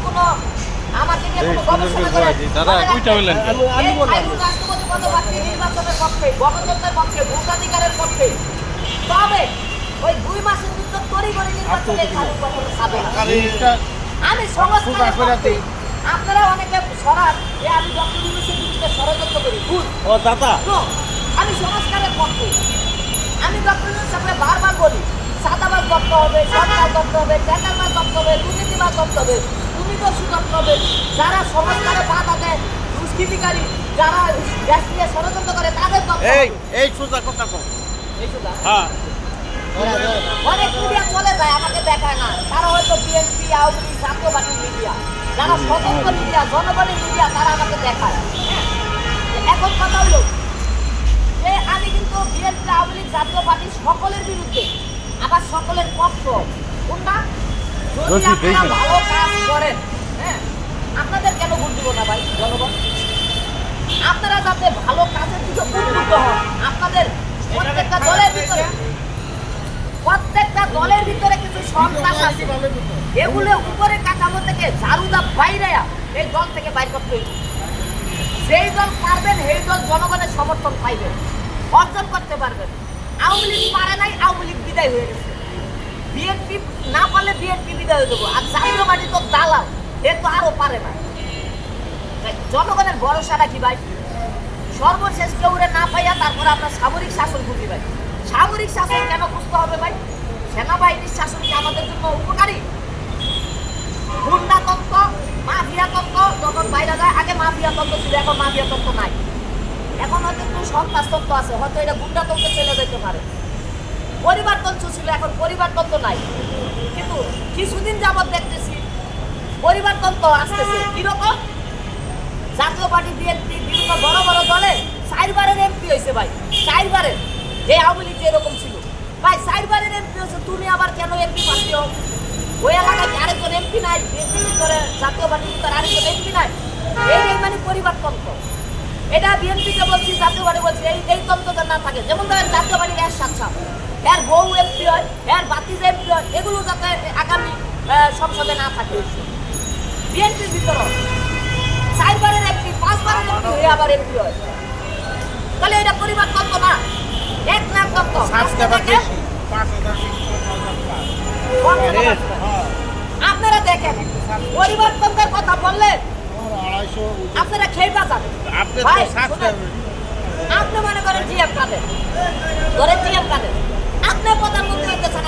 কোনো আমাকে নিয়ে কোনো গবেষণা করে দাদা কইটা হইলেন আমি বললাম রাষ্ট্রপতি পদপ্রার্থী নির্বাচনের পক্ষে গণতন্ত্রের পক্ষে ভোটাধিকারের পক্ষে তবে ওই 2 মাসের ভিতর তড়িঘড়ি নির্বাচনে আমি সংস্কারের পক্ষে আপনারা অনেকে সরান যে আমি ডক্টর ইউনূসের বিরুদ্ধে ষড়যন্ত্র করি ভুল ও দাদা আমি সংস্কারের পক্ষে আমি ডক্টর ইউনূস সাহেবকে বারবার বলি সাদাবাজ দপ্তর হবে সরকার দপ্তর হবে টেন্ডারবাজ দপ্তর হবে দুর্নীতিবাজ দপ্তর হবে দুর্নীতি দপ্তর হবে যারা সংস্কারে বাধা দেয় দুষ্কৃতিকারী যারা দেশ নিয়ে ষড়যন্ত্র করে তাদের দপ্তর এই সোজা কথা কও এই সুদা হ্যাঁ অনেক মিডিয়া চলে যায় আমাকে দেখায় না তারা হয়তো বিএনপি আওয়ামী লীগ জাতীয় পার্টির মিডিয়া যারা স্বতন্ত্র মিডিয়া জনগণের মিডিয়া তারা আমাকে দেখায় এখন কথা হলো যে আমি কিন্তু বিএনপি আওয়ামী লীগ জাতীয় পার্টির সকলের বিরুদ্ধে আবার সকলের পক্ষ কোনটা যদি আপনারা ভালো কাজ করেন হ্যাঁ আপনাদের কেন ভোট দিব না ভাই জনগণ আপনারা যাতে ভালো কাজের দিকে উদ্বুদ্ধ হন আপনাদের প্রত্যেকটা দলের ভিতরে কিছু সন্ত্রাস আছে এগুলো উপরে কাঠামো থেকে ঝাড়ুদা বাইরে এই দল থেকে বাইর করতে হইবে যেই দল পারবেন সেই দল জনগণের সমর্থন পাইবেন অর্জন করতে পারবেন আওয়ামী লীগ পারে নাই আওয়ামী লীগ বিদায় হয়ে গেছে বিএনপি না পারলে বিএনপি বিদায় হয়ে যাবো আর জাতীয় পার্টি তো দালাল এ তো আরো পারে না জনগণের ভরসাটা কি ভাই সর্বশেষ কেউ না পাইয়া তারপরে আমরা সামরিক শাসন খুঁজি ভাই সামরিক শাসন কেন খুঁজতে হবে ভাই সেনাবাহিনীর শাসন কি আমাদের জন্য উপকারী গুন্ডাতন্ত্র মাফিয়াতন্ত্র যখন বাইরে যায় আগে মাফিয়াতন্ত্র ছিল এখন মাফিয়াতন্ত্র নাই এখন হয়তো একটু সন্ত্রাসতন্ত্র আছে হয়তো এটা গুন্ডাতন্ত্র চলে যেতে পারে পরিবারতন্ত্র ছিল এখন পরিবারতন্ত্র নাই কিন্তু কিছুদিন যাবৎ দেখতেছি পরিবারতন্ত্র আসতেছে কিরকম জাতীয় পার্টি বিএনপি বিভিন্ন বড় বড় দলে 4বারের এমপি হয়েছে ভাই 4বারের যে আওয়ামী লীগ এরকম ছিল ভাই 4বারের এমপি হয়েছে তুমি আবার কেন এমপি পাচ্ছি ওই এলাকায় আরেকজন এমপি নাই বিএনপির ভিতরে জাতীয় পার্টির ভিতরে আরেকজন এমপি নাই এই মানে পরিবারতন্ত্র এটা বিএনপিকে বলছি জাতীয় পার্টি বলছি এই তন্ত্রটা না থাকে যেমন ধরেন জাতীয় পার্টির এরশাদ সাহেব এর বউ এমপি হয় এর বাতিজ এমপি হয় এগুলো যাতে আগামী সংসদে না থাকে বিএনপির ভিতরে 4বারের এমপি 5বারের এমপি হয়ে আবার এমপি হয় তাহলে এটা পরিবারতন্ত্র না এক লাখ তত্ত্ব আপনারা দেখেন পরিবারতন্ত্রের কথা বললেন আপনারা খেয়ে বাঁচান আপনি মনে করেন জিএম কাদের ধরে জিএম কাদের আপনার প্রধানমন্ত্রী হতে চান